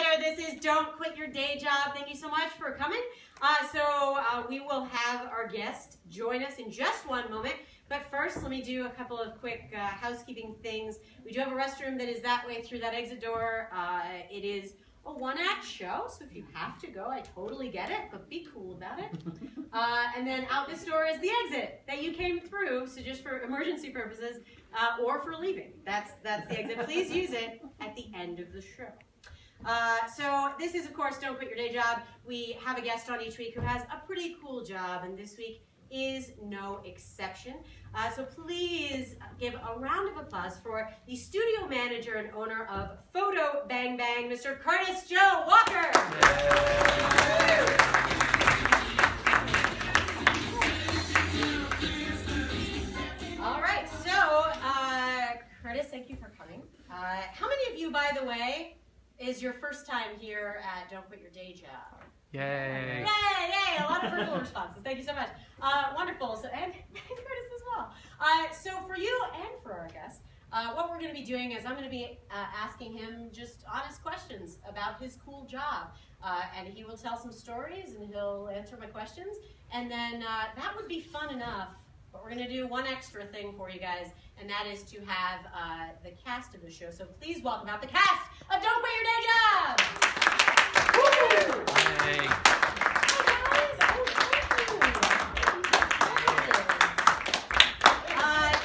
there. This is Don't Quit Your Day Job. Thank you so much for coming. We will have our guest join us in just one moment. But first, let me do a couple of quick housekeeping things. We do have a restroom that is that way through that exit door. It is a one-act show, so if you have to go, I totally get it, but be cool about it. And then out this door is the exit that you came through, so just for emergency purposes or for leaving. That's the exit. Please use it at the end of the show. So this is, of course, Don't Quit Your Day Job. We have a guest on each week who has a pretty cool job, and this week is no exception. So please give a round of applause for the studio manager and owner of Photo Bang Bang, Mr. Curtis Joe Walker. All right, so Curtis, thank you for coming. How many of you, by the way, is your first time here at Don't Quit Your Day Job? Yay! Yay! Yay! A lot of verbal responses. Thank you so much. Wonderful. So, and Curtis as well. So for you and for our guests, what we're going to be doing is I'm going to be asking him just honest questions about his cool job, and he will tell some stories and he'll answer my questions, and then that would be fun enough. But we're going to do one extra thing for you guys, and that is to have the cast of the show. So please welcome out the cast of Don't Quit Your Day Job! Woo! Hey.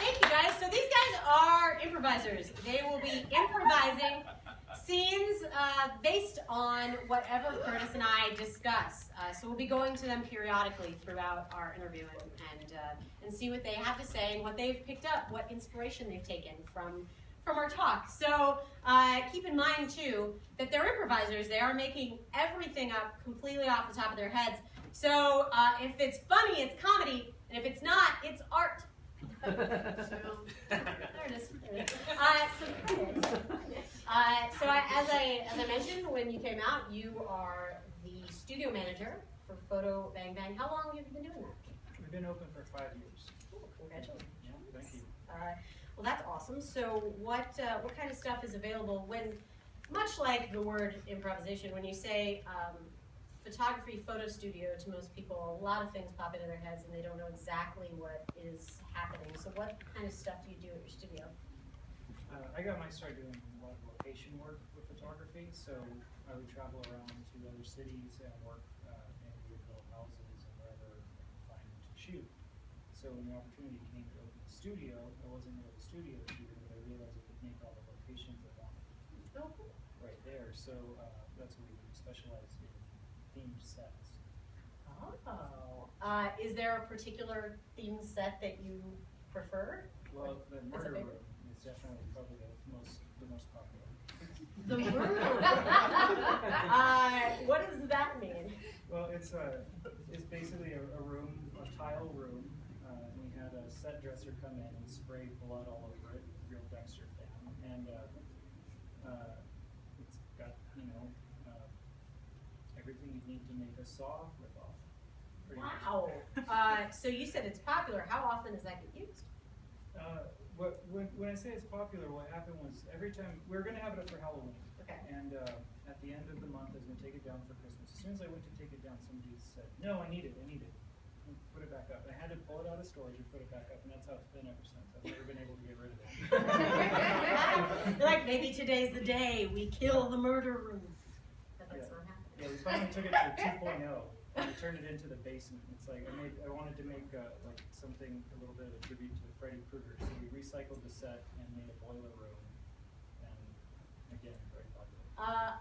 Thank you guys. So these guys are improvisers. They will be improvising scenes based on whatever Curtis and I discuss. So we'll be going to them periodically throughout our interview and see what they have to say and what they've picked up, what inspiration they've taken from our talk. So keep in mind too that they're improvisers. They are making everything up completely off the top of their heads. So if it's funny, it's comedy, and if it's not, it's art. So there it is. So as I mentioned when you came out, you are the studio manager for Photo Bang Bang. How long have you been doing that? We've been open for 5 years. Cool. Congratulations. Yeah, thank you. Well, that's awesome. So what kind of stuff is available when, much like the word improvisation, when you say photography, photo studio, to most people, a lot of things pop into their heads and they don't know exactly what is happening. So what kind of stuff do you do at your studio? I got my start doing a lot of location work with photography, so I would travel around to other cities and work in beautiful houses and wherever I could find to shoot. So when the opportunity came to open a studio, I wasn't really a studio shooter, but I realized I could make all the locations I wanted right there. So that's what we do, specialize in themed sets. Oh. Is there a particular theme set that you prefer? Well, the murder room is definitely probably the most popular. The murder room. What does that mean? Well, it's basically a room, a tile room. We had a set dresser come in and spray blood all over it, real Dexter fan, and it's got everything you need to make a saw rip off. Wow. So you said it's popular. How often does that get used? When I say it's popular, what happened was every time we were going to have it up for Halloween. Okay. And at the end of the month, I was going to take it down for Christmas. As soon as I went to take it down, somebody said, "No, I need it. And put it back up." And I had to pull it out of storage and put it back up, and that's how it's been ever since. I've never been able to get rid of it. You're like, maybe today's the day we kill the murder room. But that's not happening. Yeah, we finally took it to 2.0. And we turned it into the basement. It's like I wanted to make like something a little bit of a tribute to Freddy Krueger, so we recycled the set and made a boiler room. And again, very popular.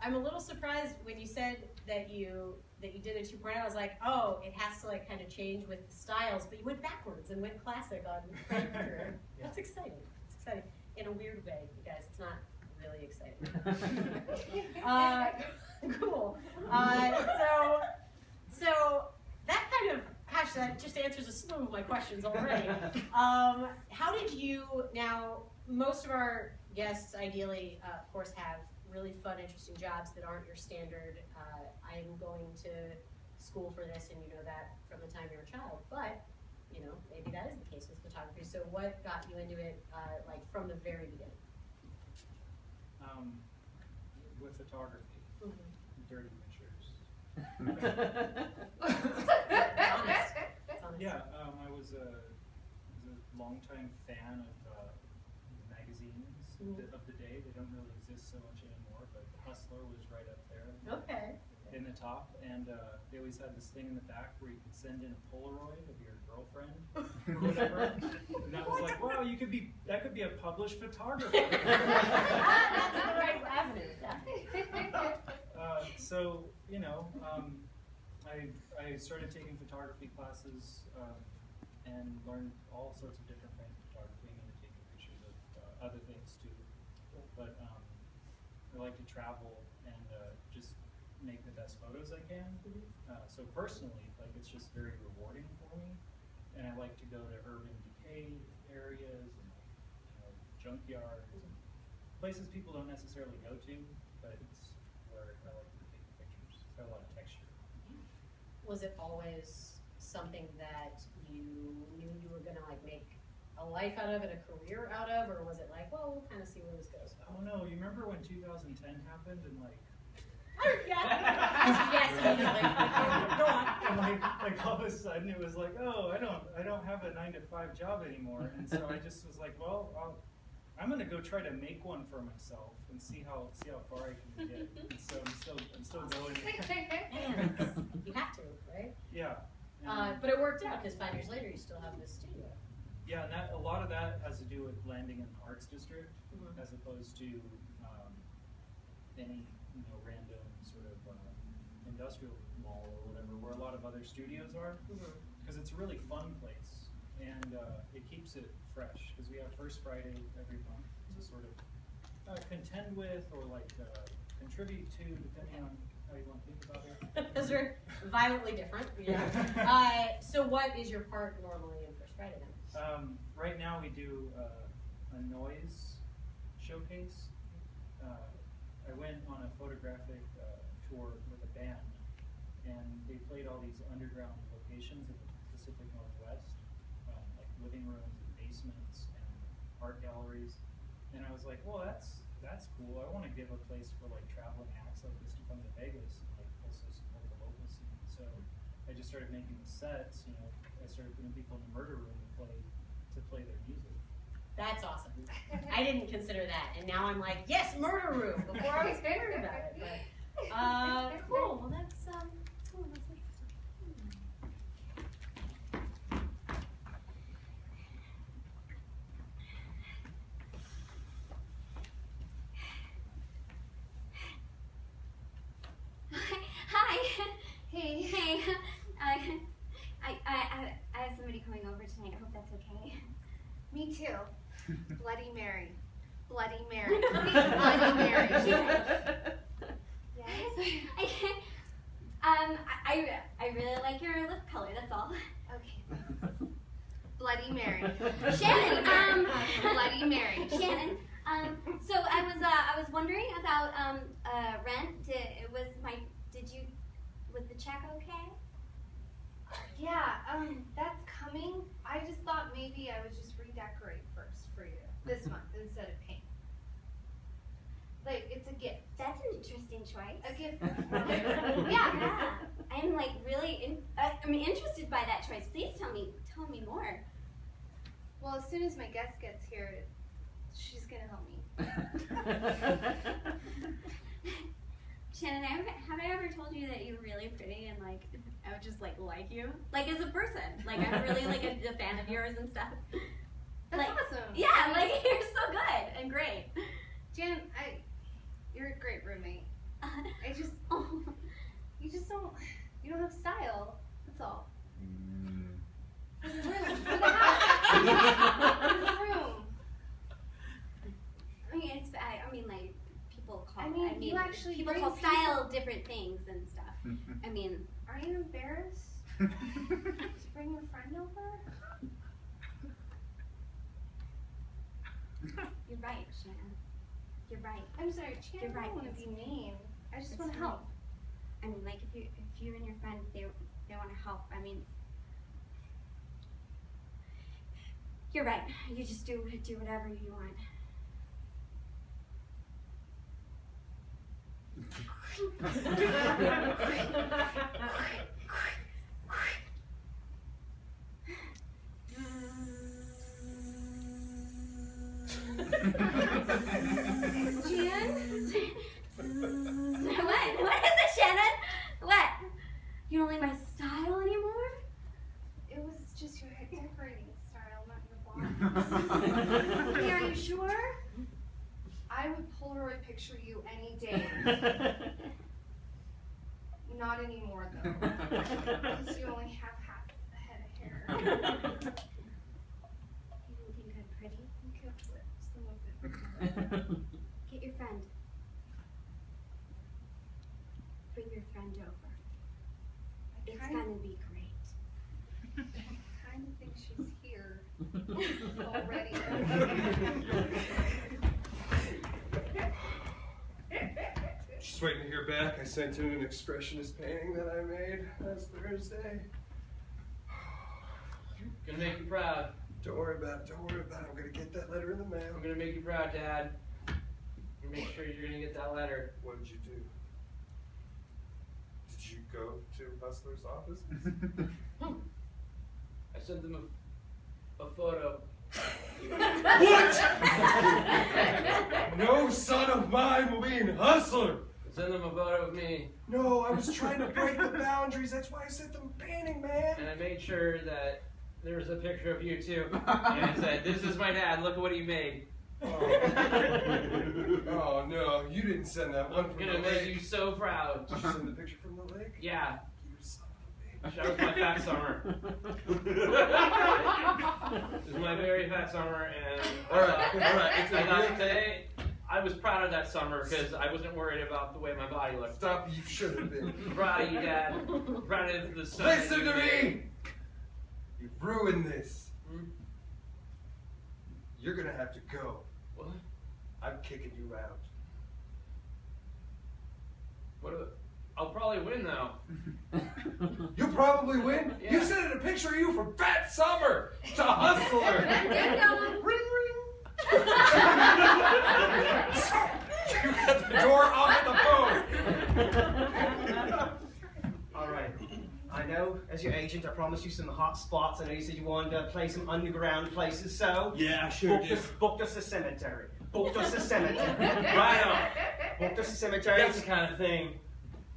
I'm a little surprised when you said that you did a 2.0. I was like, oh, it has to like kind of change with the styles, but you went backwards and went classic on Freddy Krueger. Yeah. That's exciting. It's exciting in a weird way, you guys. It's not really exciting. Cool. So that kind of, gosh, that just answers a slew of my questions already. How did you, now, most of our guests ideally, of course, have really fun, interesting jobs that aren't your standard, I'm going to school for this and you know that from the time you're a child, but, maybe that is the case with photography. So what got you into it, like from the very beginning? With photography. dirty pictures. Honest. Yeah, I was a longtime fan of magazines of the day. They don't really exist so much anymore, but Hustler was right up there. Okay. In the top, and they always had this thing in the back where you could send in a Polaroid of your girlfriend or whatever. And that was like, wow, that could be a published photographer. That's the right avenue. So, you know, I started taking photography classes and learned all sorts of different kinds of photography. I mean, taking pictures of other things too. But I like to travel and just make the best photos I can. So personally, like, it's just very rewarding for me. And I like to go to urban decay areas and, you know, junkyards and places people don't necessarily go to, but it's where I like to take pictures. It's got a lot of texture. Was it always something that you knew you were gonna like make a life out of and a career out of, or was it like, well, we'll kind of see where this goes? Oh no, you remember when 2010 happened and like, yes, immediately. Go on. and like all of a sudden it was like, oh, I don't have a 9-to-5 job anymore, and so I just was like, well, I'm gonna go try to make one for myself and see how far I can get. And so I'm still going. You have to, right? Yeah. But it worked out because 5 years later you still have this studio. Yeah, and a lot of that has to do with landing in the arts district as opposed to any random sort of industrial mall or whatever, where a lot of other studios are, because it's a really fun place and it keeps it fresh. Because we have First Friday every month to sort of contend with or like contribute to, depending on how you want to think about it. Because we're violently different. Yeah. So what is your part normally in First Friday then? Right now we do a noise showcase. I went on a photographic tour with a band, and they played all these underground locations in the Pacific Northwest, like living rooms and basements and art galleries. And I was like, well, that's cool. I want to give a place for like traveling acts like this to come to Vegas and like also support the local scene. So I just started making the sets. You know, I started putting people in the murder room to play their music. That's awesome. I didn't consider that, and now I'm like, yes, murder room. Before I was figuring about it, but cool. Well, that's cool. That's interesting. Hi. Hey. I have somebody coming over tonight. I hope that's okay. Me too. Bloody Mary. Bloody Mary. Bloody Mary. Yes. I really like your lip color. That's all. Okay. Bloody Mary. Shannon. Bloody Mary. Shannon. So I was wondering about rent. Was the check okay? Yeah, that's coming. I just thought maybe I would just redecorate first for you this month instead of paint. Like, it's a gift. That's an interesting choice. A gift. Yeah. I'm like really I'm interested by that choice. Please tell me more. Well, as soon as my guest gets here, she's gonna help me. Shannon, have I ever told you that you're really pretty and like I would just like you? Like as a person. Like I'm really like a fan of yours and stuff. That's like, awesome. Yeah, like you're so good and great. Jan, you're a great roommate. You don't have style. That's all. For the room. For the house. For the room. I mean like people call you actually people call style different things and stuff. I mean, are you embarrassed to bring your friend over? You're right, Shannon. You're right. I'm sorry, Chan, You're right. I don't want to be mean. I just It's want to fine. help. I mean, like if you and your friend they want to help. I mean, you're right. You just do whatever you want. What is it, Shannon? What? You don't like my style anymore? It was just your head decorating style, not your body. Okay, are you sure? I would Polaroid picture you any day. Not anymore, though. Because you only have half a head of hair. You don't think I'm pretty? You could flip some of it. Get your friend. Bring your friend over. It's gonna be great. I kind of think she's here already. Just waiting to hear back. I sent in an expressionist painting that I made last Thursday. Gonna make you proud. Don't worry about it. Don't worry about it. I'm gonna get that letter in the mail. I'm gonna make you proud, Dad. I'm gonna make sure you're gonna get that letter. What did you do? Did you go to Hustler's office? I sent them a photo. What? No son of mine will be in Hustler. I sent them a photo of me, No, I was trying to break the boundaries. That's why I sent them a painting, man. and I made sure that there was a picture of you too. And I said, "This is my dad. Look at what he made." Oh no, you didn't send that one I'm from gonna the make lake. you so proud. Did you send the picture from the lake? Yeah, You son of a bitch. that was my fat summer. This is my very fat summer, and All right. It's I a thought real today I was proud of that summer because I wasn't worried about the way my body looked. Stop. You should have been. Proud of you, Dad. Proud of the son. Listen to me. You've ruined this. Hmm? You're gonna have to go. What? I'm kicking you out. I'll probably win though. You'll probably win. Yeah. You sent in a picture of you from Fat Summer to Hustler. Ring ring. You got the door off the phone. All right. I know, as your agent, I promised you some hot spots. I know you said you wanted to play some underground places, so Yeah, I sure did. booked us a cemetery. Booked us a cemetery. Right on. Booked us a cemetery. That's the kind of thing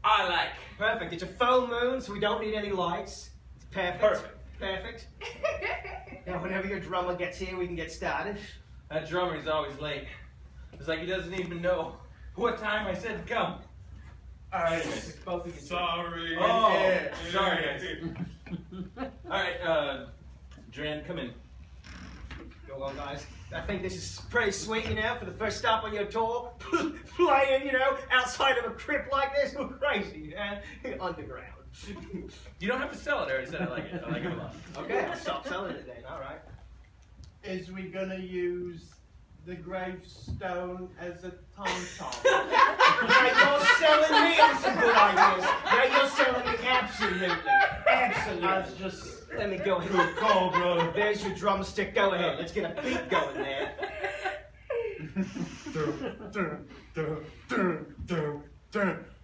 I like. Perfect. It's a full moon, so we don't need any lights. It's perfect. Perfect. Now, whenever your drummer gets here, we can get started. That drummer's always late. It's like he doesn't even know what time I said to come. Alright, both of you. Sorry. Oh, Yeah. sorry, guys. Alright, Dran, come in. Go on, guys. I think this is pretty sweet, you know, for the first stop on your tour. Playing, you know, outside of a crypt like this. Crazy, man. Underground. You don't have to sell it, I already said I like it. I like it a lot. Okay, I'll stop selling it then. Alright. Is we gonna use the gravestone as a tom-tom? Now you're selling me on some good ideas. Now you're selling me absolutely. Absolutely. I was just... Let me go ahead. Call, brother. There's your drumstick. Go ahead. Let's get a beat going there.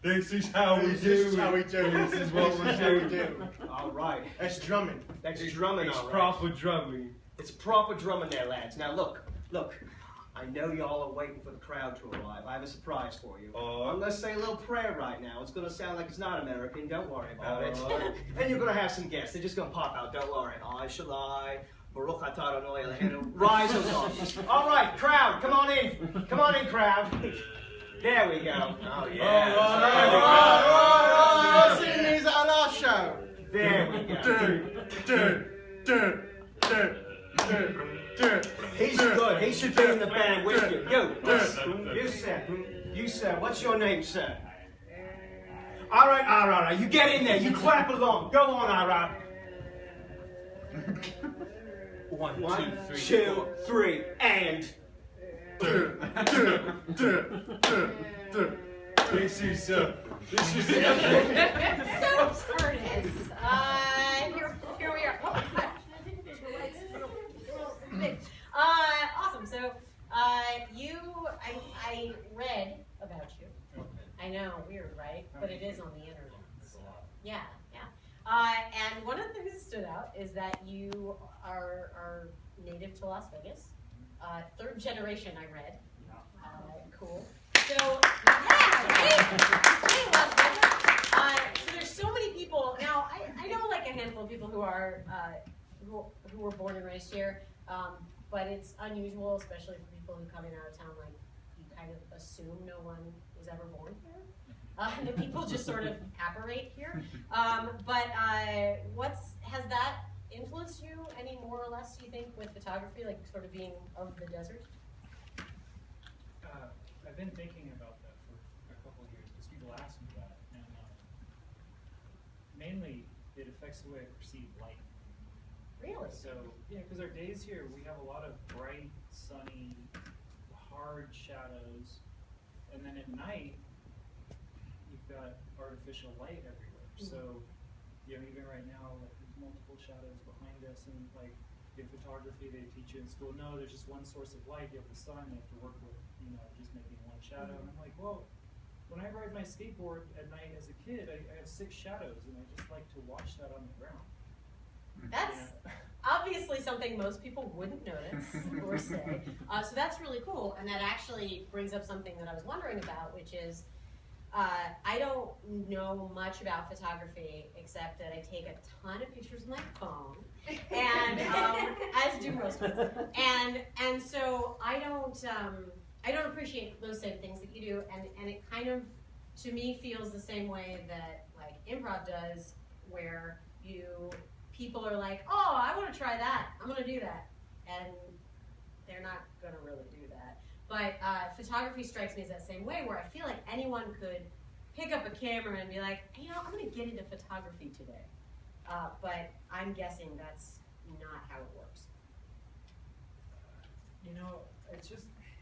This is how we do. This is how we do. This is what we do. Alright. That's drumming. That's drumming, It's all right. proper drumming. It's proper drumming there, lads. Now look. I know y'all are waiting for the crowd to arrive. I have a surprise for you. I'm gonna say a little prayer right now. It's gonna sound like it's not American. Don't worry about it. And you're gonna have some guests. They're just gonna pop out. Don't worry. I shall I. Baruch atah Adonai Eloheinu. Rise, O God. All right, crowd, come on in. Come on in, crowd. There we go. Oh yeah. All sing these on our show. There we go. He's good. He should be in the band with you. You sir. What's your name, sir? All right. You get in there. You clap along. Go on, all right. 1, 2, 3, 2, 3, and. This is So, Curtis, here we are. Oh, awesome. So, I read about you, I know, weird, right? But it is on the internet. There's a lot. Yeah, yeah. And one of the things that stood out is that you are native to Las Vegas. Third generation, I read. Cool. So, yeah, hey, Las Vegas. So there's so many people. Now, I know like a handful of people who are who were born and raised here, but it's unusual, especially for people who come in out of town. Like, you kind of assume no one was ever born here. The people just sort of apparate here. But has that influenced you any more or less, do you think, with photography, like sort of being of the desert? I've been thinking about that for a couple of years because people ask me that, and mainly it affects the way I perceive light. Really? So yeah, because our days here we have a lot of bright, sunny, hard shadows, and then at night you've got artificial light everywhere. So even right now, like there's multiple shadows behind us, and like in photography they teach you in school, no, there's just one source of light. You have the sun. You have to work with just making one shadow. And I'm like, well, when I ride my skateboard at night as a kid, I have 6 shadows, and I just like to watch that on the ground. That's obviously something most people wouldn't notice or say. So that's really cool, and that actually brings up something that I was wondering about, which is I don't know much about photography except that I take a ton of pictures with my phone, and as do most of us. And so I don't appreciate those same things that you do, and it kind of to me feels the same way that like improv does, where people are like, oh, I want to try that, I'm going to do that, and they're not going to really do that. But photography strikes me as that same way, where I feel like anyone could pick up a camera and be like, I'm going to get into photography today. But I'm guessing that's not how it works.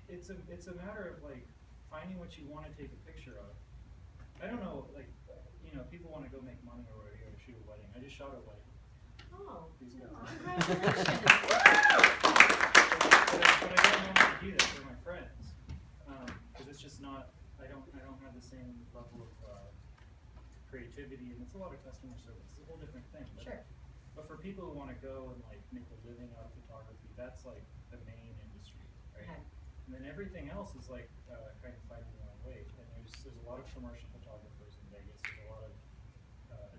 It's a matter of like finding what you want to take a picture of. I don't know, like people want to go make money or shoot a wedding. I just shot a wedding. Oh, These guys. congratulations. But I don't know how to do that for my friends, because it's just not. I don't have the same level of creativity, and it's a lot of customer service. It's a whole different thing. But, Sure. But for people who want to go and like make a living out of photography, that's like the main industry, right? Okay. And then everything else is like kind of finding your own way. And there's a lot of commercial photographers in Vegas. There's a lot of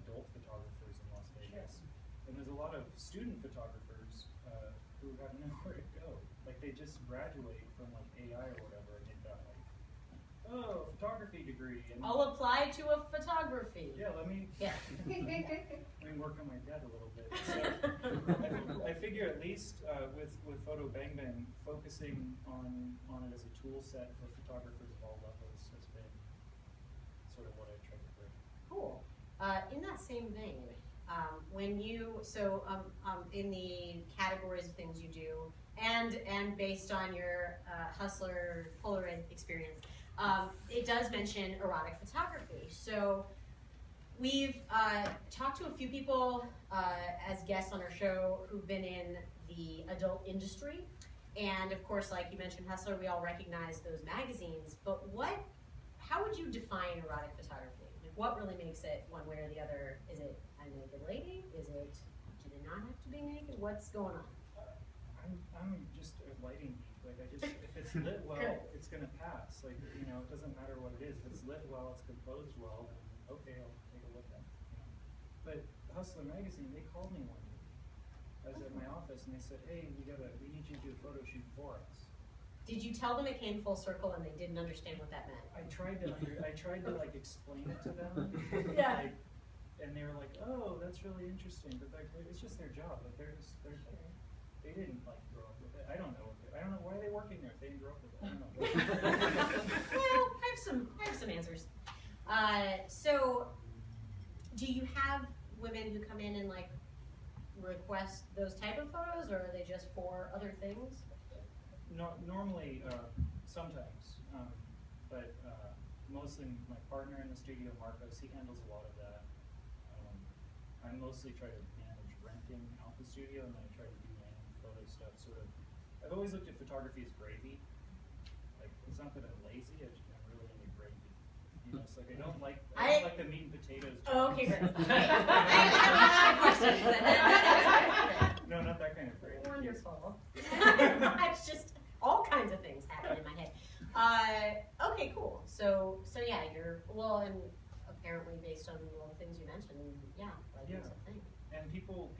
adult photographers in Las Vegas. Sure. And there's a lot of student photographers who have nowhere to go. Like they just graduate from like AI or whatever, and they've got like, photography degree. And I'll apply to a photography. yeah, let me work on my debt a little bit. So I figure at least with Photo Bang Bang, focusing on it as a tool set for photographers of all levels has been sort of what I tried to bring. Cool. In that same vein, in the categories of things you do, and based on your Hustler Polaroid experience, it does mention erotic photography. So we've talked to a few people as guests on our show who've been in the adult industry, and of course, like you mentioned, Hustler, we all recognize those magazines. But how would you define erotic photography? Like, what really makes it one way or the other? Is it a naked lady? Do they not have to be naked? What's going on? I'm just a lighting geek. Like if it's lit well, it's gonna pass. Like it doesn't matter what it is. If it's lit well, it's composed well, then okay, I'll take a look at it. But Hustler magazine, they called me one day. I was at my office and they said, hey, we need you to do a photo shoot for us. Did you tell them it came full circle and they didn't understand what that meant? I tried to like explain it to them. Yeah. And they were like, oh, that's really interesting. But like, it's just their job. Like they didn't like grow up with it. I don't know why are they working there if they didn't grow up with it. I don't know. Well, I have some answers. So, do you have women who come in and like request those type of photos, or are they just for other things? No, normally, sometimes, but mostly my partner in the studio, Marcos, he handles a lot of that. I mostly try to manage renting out the studio, and then I try to do my own photo stuff. Sort of, I've always looked at photography as gravy. Like, it's not that I'm lazy; I'm really into gravy. this. Like, I don't like the meat and potatoes. Oh, okay, great. jobs. I have a lot of questions. No, not that kind of great. Wonderful. It's just all kinds of things happen in my head. Okay, cool. So yeah, you're and apparently based on all the things you mentioned, yeah, like it's a thing. And people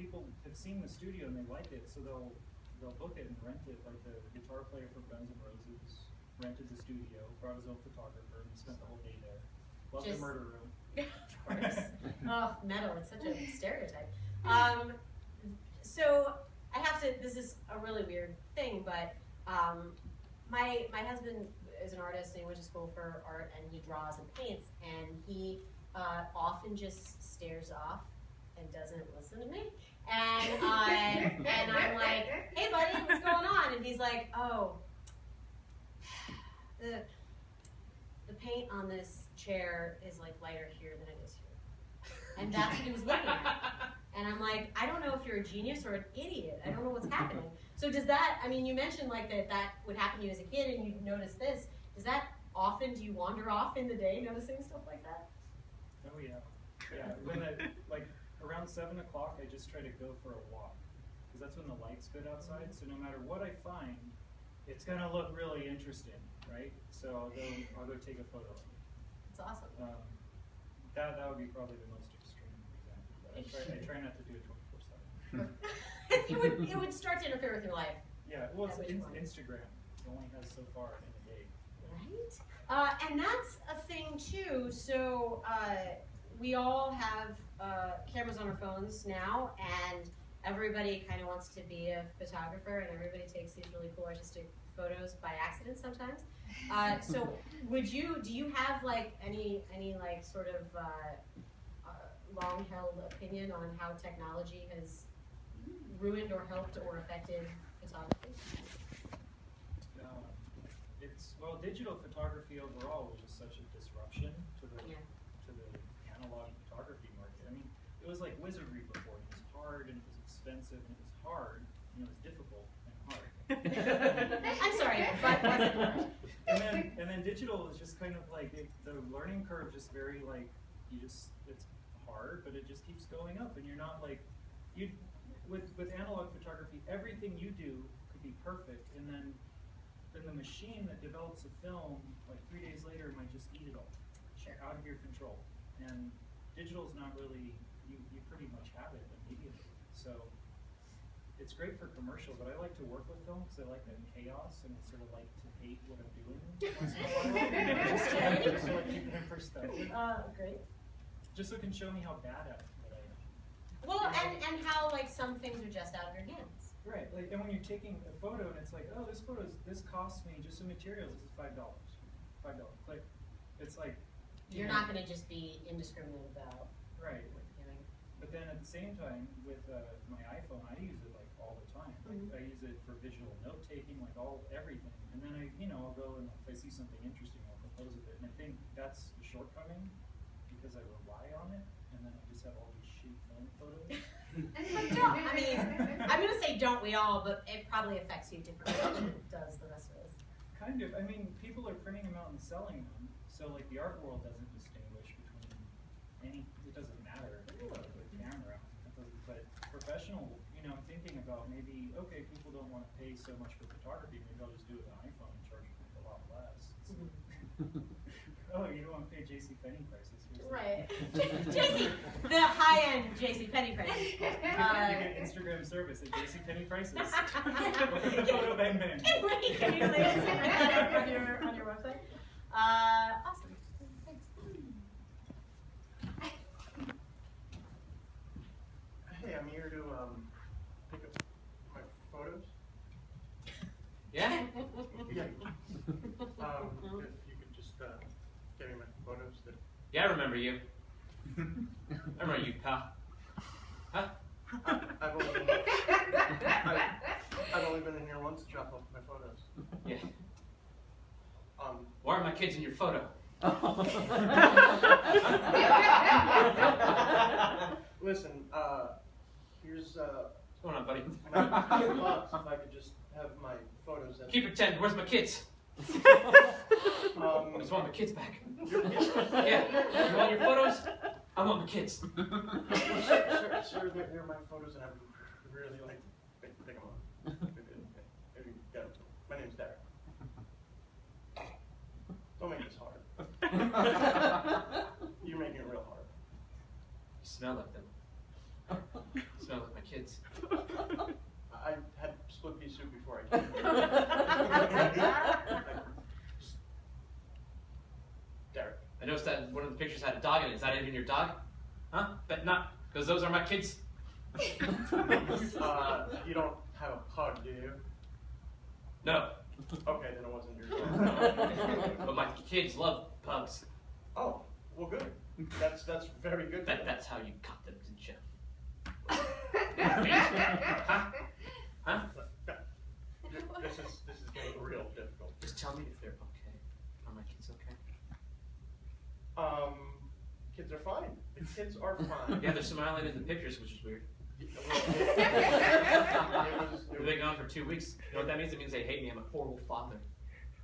have seen the studio and they like it, so they'll book it and rent it. Like the guitar player for Guns N' Roses rented the studio, brought his own photographer, and spent the whole day there. Loved the murder room. Of course. Oh, metal, it's such a stereotype. So I have to, this is a really weird thing, but my husband is an artist and he went to school for art and he draws and paints, and he often just stares off and doesn't listen to me. And I'm like, hey buddy, what's going on? And he's like, oh, the paint on this chair is like lighter here than it is here. And that's what he was looking at. And I'm like, I don't know if you're a genius or an idiot. I don't know what's happening. So does that, I mean, you mentioned like that would happen to you as a kid and you notice this. Does that often, do you wander off in the day noticing stuff like that? Oh yeah. Yeah, when like around 7 o'clock, I just try to go for a walk. Because that's when the light's good outside. So no matter what I find, it's gonna look really interesting, right? So I'll go take a photo of it. That's awesome. That would be probably the most extreme example. But I try not to do it 24/7. It would start to interfere with your life. Yeah, well, it's Instagram. It only has so far in a day. Right? And that's a thing too. So we all have cameras on our phones now, and everybody kind of wants to be a photographer, and everybody takes these really cool artistic photos by accident sometimes. So do you have like any like sort of long-held opinion on how technology has ruined or helped or affected photography? Well, digital photography overall was just such a disruption to the analog photography market. I mean, it was like wizardry before. It was hard and it was expensive and it was hard and it was difficult and hard. I'm sorry, but was it hard? And then digital is just kind of like the learning curve just very like it's hard, but it just keeps going up, and you're not like with analog photography, everything you do could be perfect, and then the machine that develops a film like 3 days later might just eat it all, out of your control. And digital is not really, you pretty much have it immediately. So it's great for commercial, but I like to work with film because I like that chaos, and I sort of like to hate what I'm doing once in a while. just to like keep it in perspective. Great. Just so it can show me how bad at it I am. Well, and how like some things are just out of your hands. Right, like, and when you're taking a photo and it's like, oh, this cost me just the materials. This is $5. Click. It's like you're not going to just be indiscriminate about. Right. What you're doing. But then at the same time, with my iPhone, I use it like all the time. Like, I use it for visual note taking, like everything. And then I'll go and if I see something interesting, I'll compose with it. And I think that's the shortcoming because I rely on it, and then I just have all these shitty film photos. I mean, I'm going to say don't we all, but it probably affects you differently than it does the rest of us. Kind of. I mean, people are printing them out and selling them, so like the art world doesn't distinguish between it doesn't matter with a camera. But professional, I'm thinking about maybe, okay, people don't want to pay so much for photography, maybe I'll just do it with an iPhone and charge a lot less. Oh, you don't want to pay JCPenney prices. Right. The high-end JCPenney prices. You get Instagram service at JCPenney prices. Photo bang bang. Can you link that on your website? Awesome. Thanks. Hey, I'm here to pick up my photos. Yeah? Yeah. If you could just give me my photos. Yeah, I remember you. I remember you, pal. Huh? I've only been in here once to drop off my photos. Yeah. Why are my kids in your photo? Listen, here's What's going on, buddy? $10 if I could just have my photos. Keep it 10. Where's my kids? I just want my kids back. Yeah, you want your photos? I want my kids. Sir, they're my photos, and I really like to pick them up. My name's Derek. Don't make this hard. You're making it real hard. You smell like them. You smell like my kids. I had split pea soup before I came here. Derek. I noticed that one of the pictures had a dog in it. Is that even your dog? Huh? Bet not, because those are my kids. You don't have a pug, do you? No, Okay, then it wasn't your dog. but my kids love pugs. Oh, well, good. That's very good. That's how you got them, didn't you? Huh? Huh? This is getting real difficult. Just tell me if they're okay. Are my kids okay? Kids are fine. The kids are fine. Yeah, they're smiling in the pictures, which is weird. They've been gone for 2 weeks. You know what that means? It means they hate me. I'm a horrible father.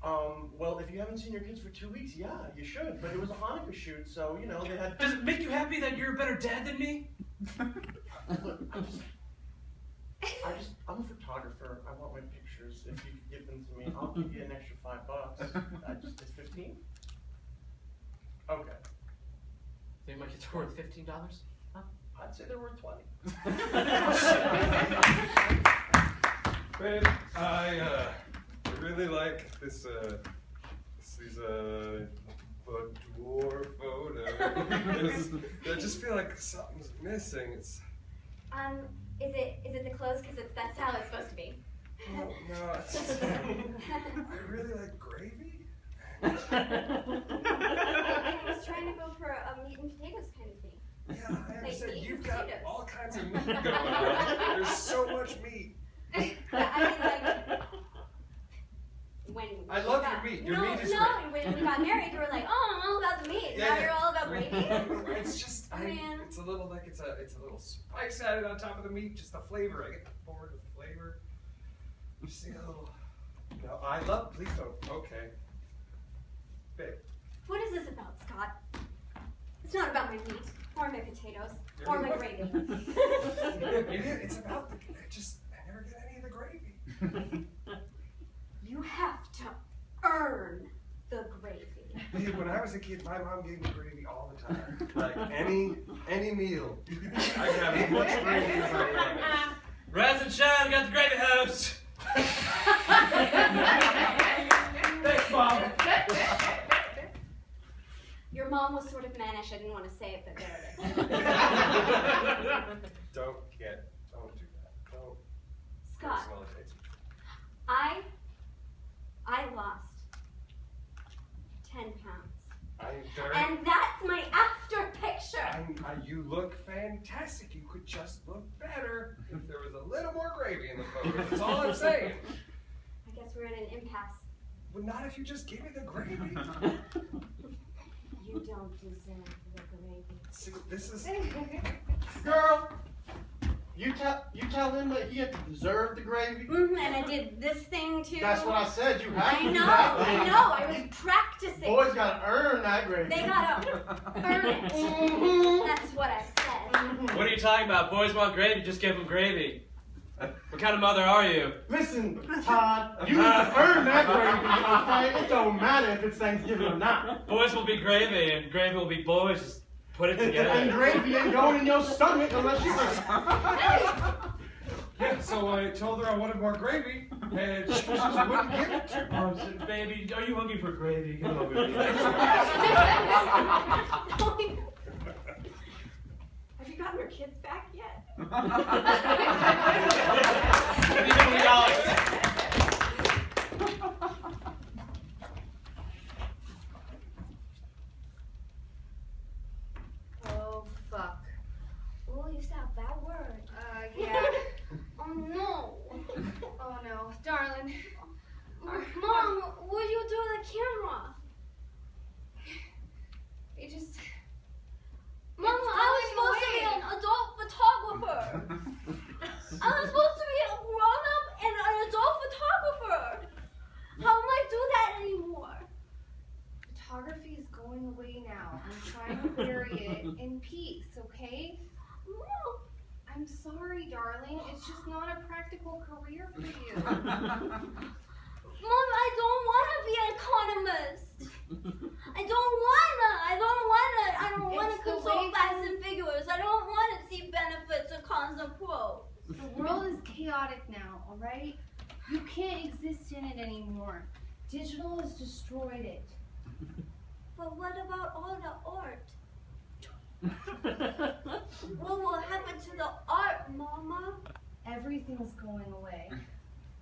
Well, if you haven't seen your kids for 2 weeks, yeah, you should. But it was a Hanukkah shoot, so, you know, they had... Does it make you happy that you're a better dad than me? Look, I'm a photographer. I want my pictures. If you could give them to me, I'll give you an extra $5. It's 15? Okay. Think my kids are worth $15? Huh? I'd say they're worth 20. Man, I really like this boudoir photo. I just feel like something's missing. It's Is it the clothes? Because that's how it's supposed to be. no, it's just, I really like gravy. I was trying to go for a meat and potatoes kind of thing. Yeah, I understand. meat and You've got potatoes. all kinds of meat going on. There's so much meat. When I love your meat. Your meat is great. When we got married, you were like, oh, I'm all about the meat. Yeah, Now yeah. you're all about gravy. It's just, Man. it's a little like it's a little spice added on top of the meat, just the flavor. I get bored with the flavor. You see a little. No, I love. Please don't. Okay. Babe. What is this about, Scott? It's not about my meat, or my potatoes, or my gravy. It's about the. I never get any of the gravy. You have to earn the gravy. Babe, when I was a kid, my mom gave me gravy all the time. Like any meal, I can have as much gravy as I want. Rise and shine, got the gravy house. Thanks, Mom. Your mom was sort of mannish. I didn't want to say it, but there it is. Don't do that. Don't. Scott, Personalize. I lost 10 pounds. Very, And that's my after picture. you look fantastic. You could just look better if there was a little more gravy in the photo. That's all I'm saying. I guess we're in an impasse. Well, not if you just give me the gravy. You don't deserve the gravy. See, this is. Girl, you tell him that he had to deserve the gravy? And I did this thing too. That's what I said. You have I to do know, that. I know. I was practicing. Boys gotta earn that gravy. They gotta earn it. That's what I said. What are you talking about? Boys want gravy, just give them gravy. What kind of mother are you? Listen, Todd, you need to earn that gravy, okay? It don't matter if it's Thanksgiving or not. Boys will be gravy, and gravy will be boys. Just put it And together. gravy ain't going in your stomach unless you Yeah, so I told her I wanted more gravy, and she just wouldn't give it to me. I said, baby, are you hungry for gravy? Come over here. Have you gotten your kids back yet? Oh, fuck. Oh, you said a bad word. Yeah. Oh no. Oh no, darling. Mom, what do you do to the camera? It just. Mama, I was supposed to be an adult photographer. I was supposed in peace, okay? Mom, I'm sorry, darling. It's just not a practical career for you. Mom, I don't want to be an economist. I don't wanna It's the consult way facts and figures. I don't want to see benefits and cons and pros. The world is chaotic now, all right? You can't exist in it anymore. Digital has destroyed it. But what about all the art? What will happen to the art, Mama? Everything's going away.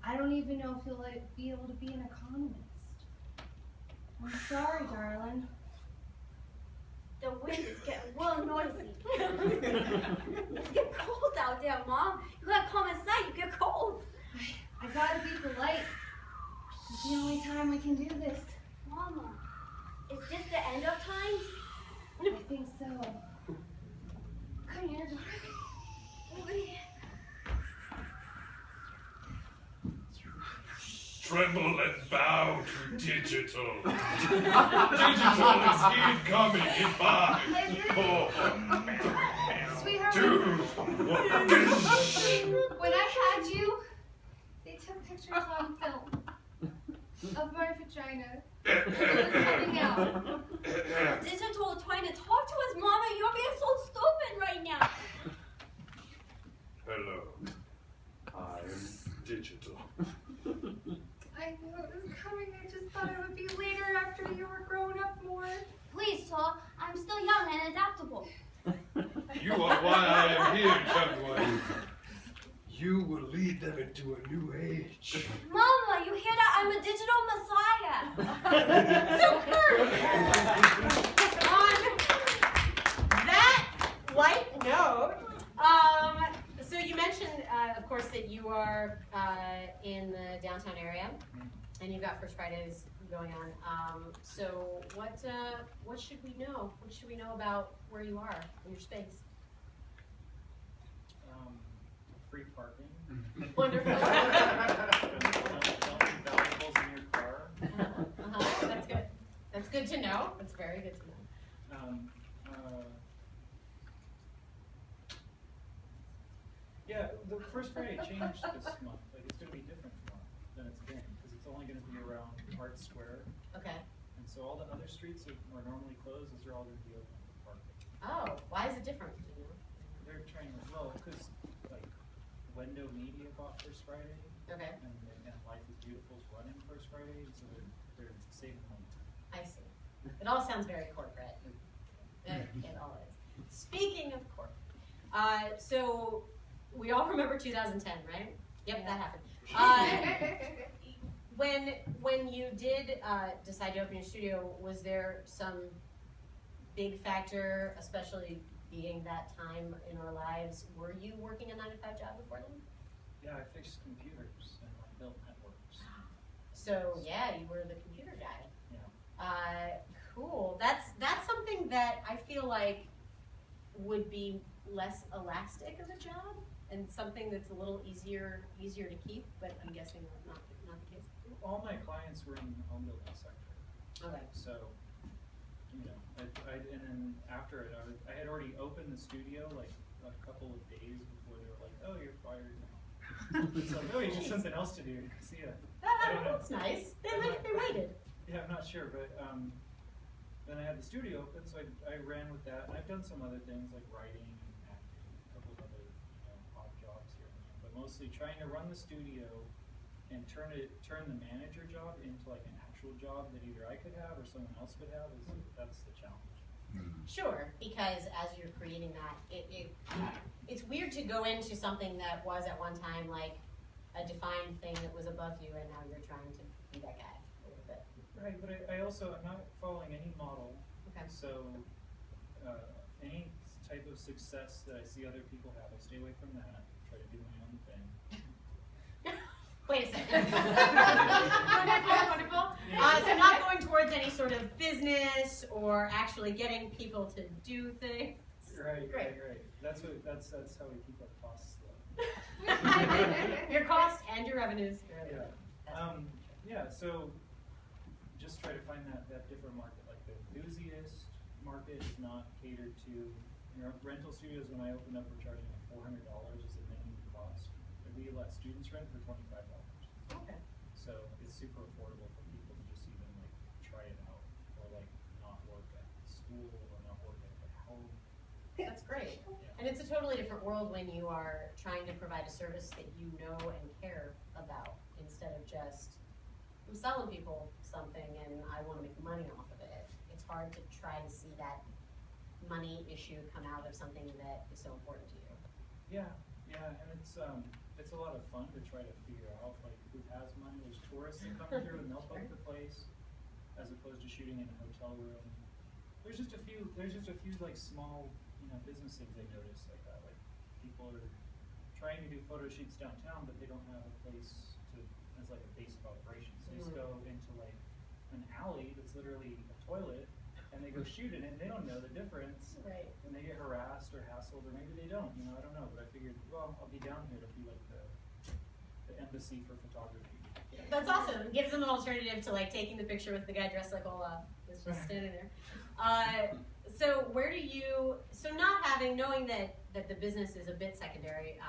I don't even know if you'll be able to be an economist. I'm sorry, darling. The wind is getting real noisy. It's getting cold out there, Mom. You gotta come inside, you get cold. I gotta be polite. It's the only time we can do this. Mama, is this the end of time? I think so. Come here, darling. Tremble and bow to digital. Digital is incoming in 5, 4, Sweetheart, 2, 1. when I had you, they took pictures on film of my vagina. It was coming out. Digital trying to talk to us, Mama. You're being so stupid right now. Hello. I am digital. I knew it was coming. I just thought it would be later after you were grown up more. Please, sir. I'm still young and adaptable. You are why I am here, young one. You will lead them into a new age. Mama, you hear that? I'm a digital messiah. So Kurt, on that light note, so you mentioned, of course, that you are in the downtown area, and you've got First Fridays going on. So what should we know? What should we know about where you are in your space? Free parking. Wonderful. Don't leave valuables in your car. That's good. That's good to know. That's very good to know. Yeah, the First Friday changed this month. Like, it's going to be different tomorrow than it's been, because it's only going to be around Art Square. Okay. And so all the other streets that are normally closed, those are all going to be open for parking. Oh, why is it different? Do you know? They're trying to, well, because, like, Window Media bought First Friday, Okay, and Life is Beautiful is running First Friday, so they're saving money. I see. It all sounds very corporate. It all is. Speaking of corporate, so we all remember 2010, right? Yep, that happened. When you did decide to open your studio, was there some big factor, especially being that time in our lives? Were you working a 9-to-5 job before then? Yeah, I fixed computers and I built networks. So yeah, you were the computer guy. Yeah. Cool. That's something that I feel like would be less elastic of a job and something that's a little easier to keep. But I'm guessing not the case. All my clients were in the home building sector. Okay. So, you know, and then after it, I had already opened the studio like a couple of days before they were like, "Oh, you're fired now." So, oh, you have something else to do. See ya. I don't know. That's nice. They waited. Yeah, I'm not sure, but then I had the studio open, so I ran with that. And I've done some other things like writing and acting, a couple of other odd jobs here and there. But mostly trying to run the studio and turn the manager job into like an actual job that either I could have or someone else could have. That's the challenge. Sure, because as you're creating that, it's weird to go into something that was at one time like a defined thing that was above you, and now you're trying to be that guy a little bit. Right, but I also, I'm not following any model. Okay. So any type of success that I see other people have, I stay away from that. Try to do my own thing. Wait a second. Wonderful. So not going towards any sort of business or actually getting people to do things. Right. That's how we keep our costs low. Your cost and your revenues. Yeah. So just try to find that different market. Like the enthusiast market is not catered to rental studios, when I opened up, were charging like $400 as a minimum cost. And we let students rent for $25. Okay. So it's super affordable for people to just even like try it out, or like not work at school or not work at home. That's great. Yeah. And it's a totally different world when you are trying to provide a service that you know and care about, instead of just, I'm selling people something and I want to make money off of it. It's hard to try to see that money issue come out of something that is so important to you. Yeah, and it's a lot of fun to try to figure out like who has money. There's tourists that come through and they'll book the place, as opposed to shooting in a hotel room. There's just a few like small, business things I noticed like that. Like people are trying to do photo shoots downtown, but they don't have a place as like a base of operations. They just go into like an alley that's literally a toilet, and they go shoot in it, and they don't know the difference. Right. And they get harassed or hassled, or maybe they don't. I don't know. But I figured, well, I'll be down here to be like the embassy for photography. That's awesome. It gives them an alternative to like taking the picture with the guy dressed like Olaf that's just standing there. So where do you, knowing that the business is a bit secondary,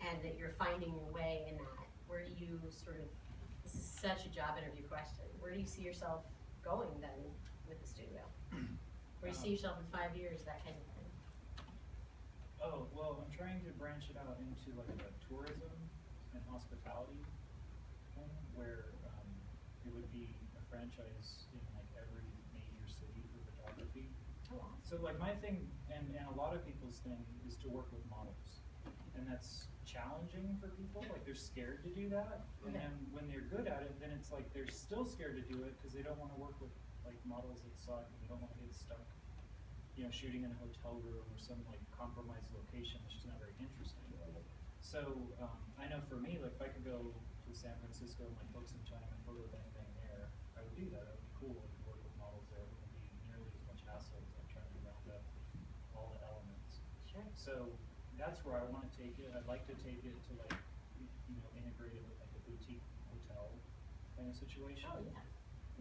and that you're finding your way in that, where do you this is such a job interview question, where do you see yourself going then with the studio? Where do you see yourself in 5 years, that kind of thing? Oh, well, I'm trying to branch it out into like a tourism and hospitality thing, where it would be a franchise in like every major city for photography. Oh, wow. So like my thing, and a lot of people's thing, is to work with models. And that's challenging for people, like they're scared to do that. And then when they're good at it, then it's like they're still scared to do it because they don't want to work with like models that suck, and they don't want to get stuck, shooting in a hotel room or some like compromised location that's just not very interesting. So I know for me, like if I could go to San Francisco and like book some time and photo with anything there, I would do that. That would be cool. I could work with models there. It wouldn't be nearly as much hassle as like trying to round up all the elements. Sure. So that's where I want to take it. I'd like to take it to like, integrate it with like a boutique hotel kind of situation. Oh, yeah.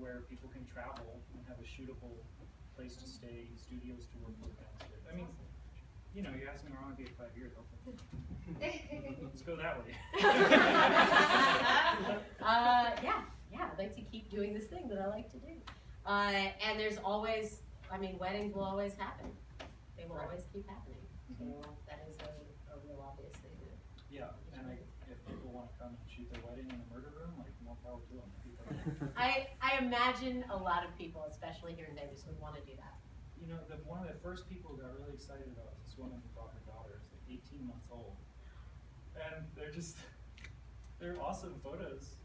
Where people can travel and have a shootable place to stay, studios to work with downstairs. I mean, you asked me where I want to be at 5 years. Let's go that way. Yeah, I'd like to keep doing this thing that I like to do. And there's always, weddings will always happen. They will always keep happening. So that is a real obvious thing. Yeah, and if people want to come and shoot their wedding in a murder room, like more power to them. I imagine a lot of people, especially here in Vegas, would want to do that. One of the first people who got really excited about was this woman who brought her daughter, who's like 18 months old. And they're awesome photos.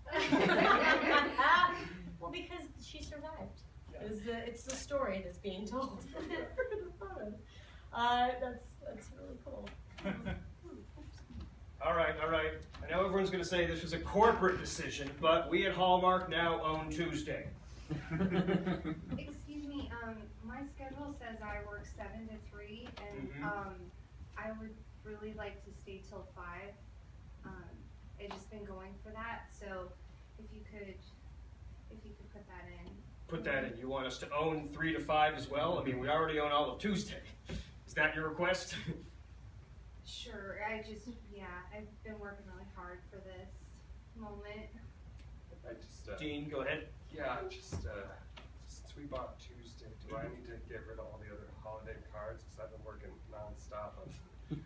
Well, because she survived. Yeah. It's the story that's being told. That's really cool. All right. I know everyone's going to say this was a corporate decision, but we at Hallmark now own Tuesday. Excuse me, my schedule says I work 7 to 3, and I would really like to stay till 5. I've just been going for that, so if you could put that in. Put that in. You want us to own 3 to 5 as well? We already own all of Tuesday. Is that your request? Sure. I've been working really hard for this moment. Dean, go ahead. Yeah, since we bought Tuesday, do I need to get rid of all the other holiday cards? Because I've been working nonstop on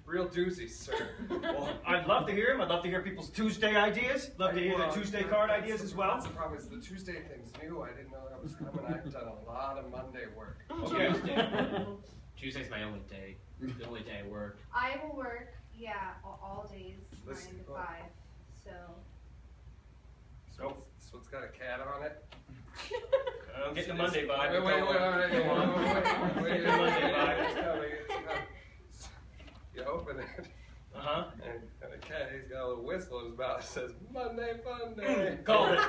real doozies, sir. Well, I'd love to hear them. I'd love to hear people's Tuesday ideas. Love to hear the Tuesday card ideas as well. That's the problem. Is the Tuesday thing's new. I didn't know that was coming. I've done a lot of Monday work. Okay. Tuesday's my only day. The only day I work. I will work, all days, 9 to 5, so. So it's got a cat on it. I'm getting the Monday vibe. Wait. It's coming. You open it. And the cat, he's got a little whistle in his mouth that says, Monday Fun Day. Called it,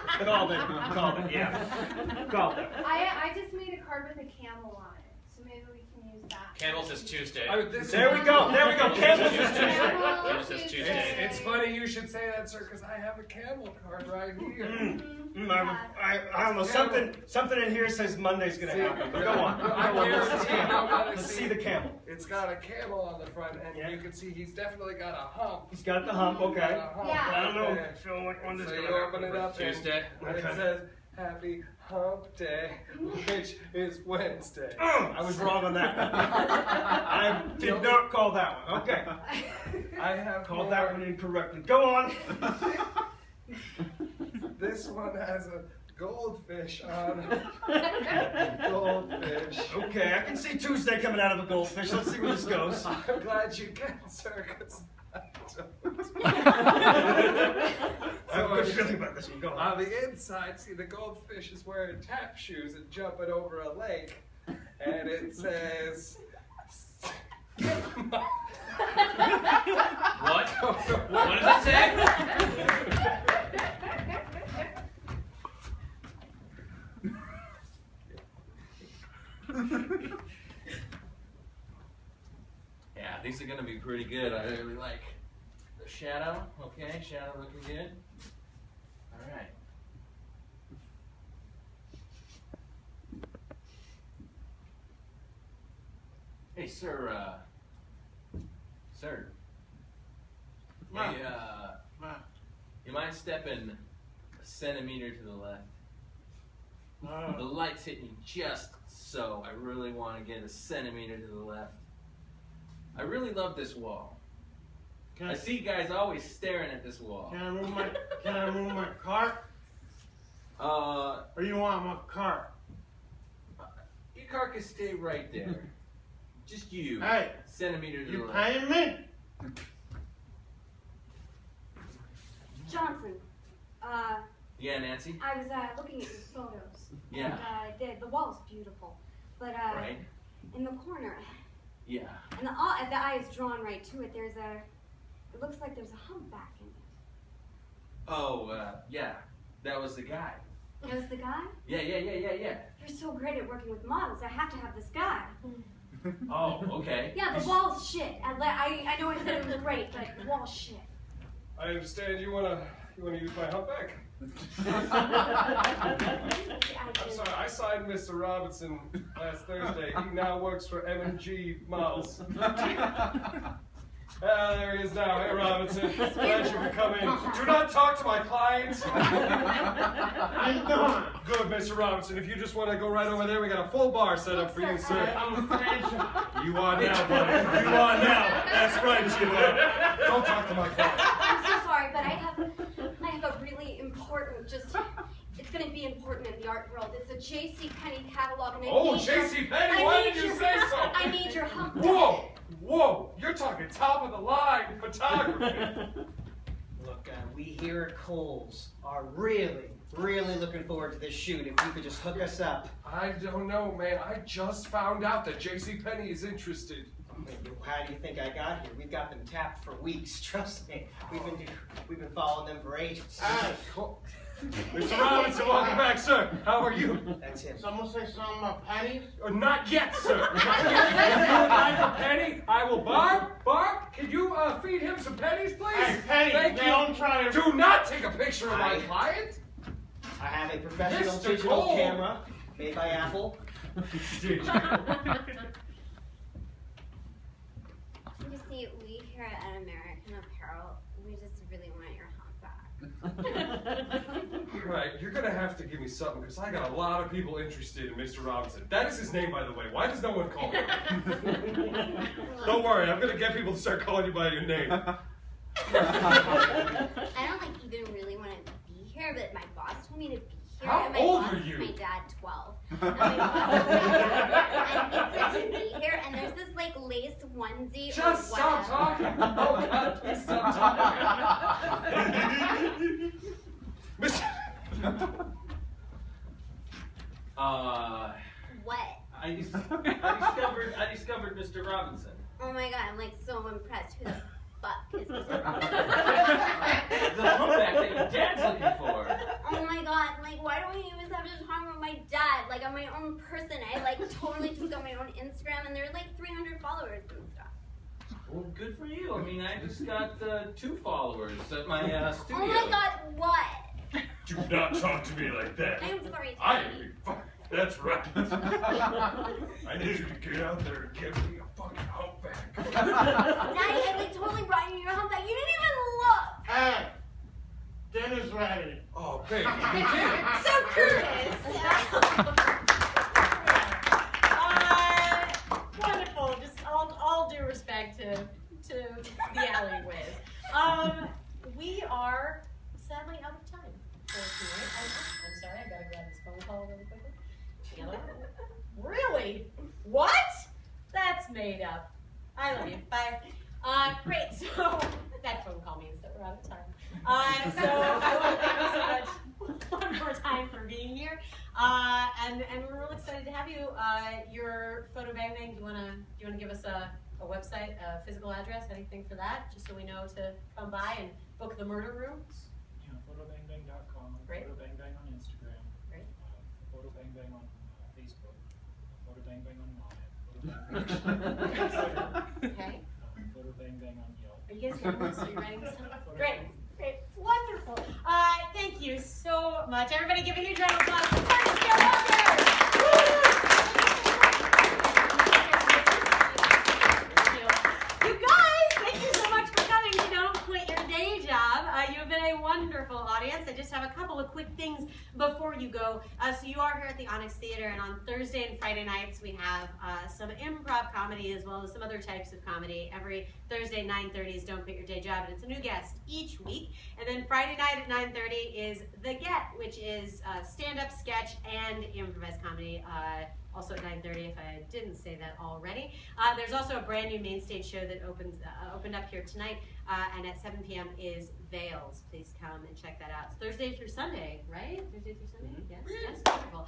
yeah. Called it. I just made a card with a camel on it, so maybe we can use that. Campbell's is Tuesday. There we go. Campbell's is Tuesday. Campbell's is Tuesday. It's funny you should say that, sir, because I have a camel card right here. I don't know. Something in here says Monday's gonna happen. But go on. Let's see the camel. It's got a camel on the front, and you can see he's definitely got a hump. He's got the hump. Okay. Yeah. I don't know. I feel like one So that's you gonna open it up, Tuesday. and it says Happy Hump Day, which is Wednesday. I was wrong on that. I did not call that one. Okay. I have Called that one incorrectly. Go on. This one has a goldfish on it. Goldfish. Okay, I can see Tuesday coming out of a goldfish. Let's see where this goes. I'm glad you can, sir, because I don't. I have a good feeling about this one. Go on. On the inside, see the goldfish is wearing tap shoes and jumping over a lake. And it says... What? What does it say? Yeah, these are gonna be pretty good. I really like the shadow. Okay, shadow looking good. All right. Hey, sir. Sir. Hey, you mind stepping a centimeter to the left? The light's hitting you just so. I really want to get a centimeter to the left. I really love this wall. I see guys always staring at this wall. Can I move my cart? Or you want my cart? Your car can stay right there. Just you. Hey, centimeter to the you left. paying me? Johnson, Yeah, Nancy? I was looking at your photos. Yeah. And, the wall's beautiful, but Right? in the corner, Yeah. and the eye is drawn right to it. It looks like there's a humpback in it. Oh, yeah. That was the guy. That was the guy? Yeah. You're so great at working with models. I have to have this guy. Oh, okay. Yeah, the wall's shit. I know I said it was great, but the wall's shit. I understand you wanna use my humpback? I'm sorry, I signed Mr. Robinson last Thursday. He now works for IMG Models. There he is now. Hey, Robinson. Glad you could come in. Do not talk to my clients. I'm done. Good, Mr. Robinson. If you just want to go right over there, we got a full bar set up for you, sir. I'm a franchise. You are now, buddy. You are now. That's right, you are. Don't talk to my clients. I'm so sorry, but I have a really important, it's going to be important in the art world. It's a JCPenney catalog. And Oh, JCPenney, why did you say so? I need your help. Whoa, you're talking top of the line photography. Look, we here at Kohl's are really looking forward to this shoot. If you could just hook us up. I don't know, man. I just found out that JCPenney is interested. How do you think I got here? We've got them tapped for weeks. Trust me. We've been following them for ages. Cool. Mr. Robinson, welcome back, sir. How are you? That's him. Someone say something about pennies? Not yet, sir. Not yet. If you would like a penny, I will. Barb, can you feed him some pennies, please? Hey, pennies, Thank you. don't try to... Do not take a picture of my client. I have a professional Mr. digital Cole. camera made by Apple. You see, we here at American Apparel, we just really want your humpback. Right, you're gonna have to give me something because I got a lot of people interested in Mr. Robinson. That is his name, by the way. Why does no one call him? Don't worry, I'm gonna get people to start calling you by your name. I don't even really want to be here, but my boss told me to be here. How and my old boss are is you? My dad, 12. And my boss is and he said to be here, and there's this like lace onesie. Just or stop whatever. talking! Oh God, please stop talking! Mr. What? I discovered Mr. Robinson. Oh my god, I'm like so impressed. Who the butt kisses. The humpback that your dad's looking for. Oh my god, like why do we always have to talk about my dad? Like I'm my own person. I like totally just got my own Instagram and there's like 300 followers and stuff. Well, good for you. I mean, I just got 2 followers at my studio. Oh my god, what? Do not talk to me like that. I'm sorry. I am big fuck. That's right. I need you to get out there and give me a fucking humpback. Daddy, I like totally brought you your humpback. You didn't even look. Hey, dinner's ready. Oh, baby. So Curtis. Wonderful. Just all due respect to the alleyways. We are sadly out of time for tonight. I'm sorry. I gotta grab this phone call really quickly. Really? What? That's made up. I love you. Bye. Great. So that phone call means that we're out of time. So I want to thank you so much one more time for being here. And we're real excited to have you. Your photo bang bang. Do you wanna give us a website, a physical address, anything for that, just so we know to come by and book the murder room? Yeah, photobangbang.com. Great. Photobangbang on Instagram. Great. Photobangbang on Facebook. Photobangbang on Line. Okay. Photobangbang on Yelp. Are you guys getting this? Are you writing this down? Great. Great. Wonderful. Thank you so much. Everybody give a huge round of applause for Curtis Gallagher. You guys, thank you so much for coming. Don't quit your day job. You've been a wonderful audience. I just have a couple of quick things before you go. So you are here at the Onyx Theater, and on Thursday and Friday nights we have some improv comedy as well as some other types of comedy. Every Thursday 9:30 is Don't Quit Your Day Job, and it's a new guest each week. And then Friday night at 9:30 is The Get, which is stand-up, sketch, and improvised comedy. Also at 9:30, if I didn't say that already. There's also a brand new main stage show that opened up here tonight, and at 7 p.m. is Veils. Please come and check that out. It's Thursday through Sunday, right? Thursday through Sunday? Yes, yes, wonderful.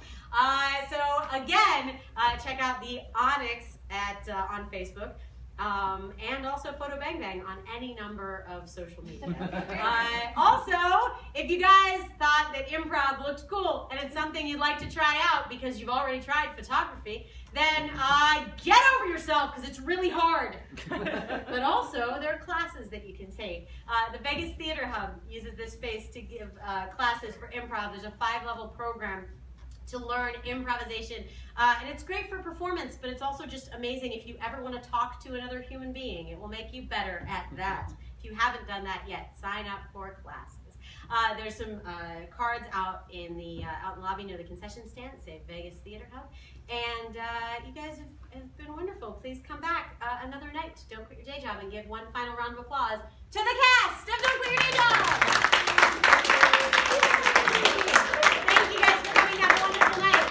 So again, check out the Onyx on Facebook. And also Photo Bang Bang on any number of social media. Also, if you guys thought that improv looked cool and it's something you'd like to try out because you've already tried photography, then get over yourself because it's really hard. But also, there are classes that you can take. The Vegas Theater Hub uses this space to give classes for improv. There's a 5-level program to learn improvisation. And it's great for performance, but it's also just amazing if you ever want to talk to another human being. It will make you better at that. If you haven't done that yet, sign up for classes. There's some cards out in the lobby near the concession stand that say Vegas Theater Hub. And you guys have been wonderful. Please come back another night to Don't Quit Your Day Job and give one final round of applause to the cast of Don't Quit Your Day Job! Thank you guys for coming. Have a wonderful night.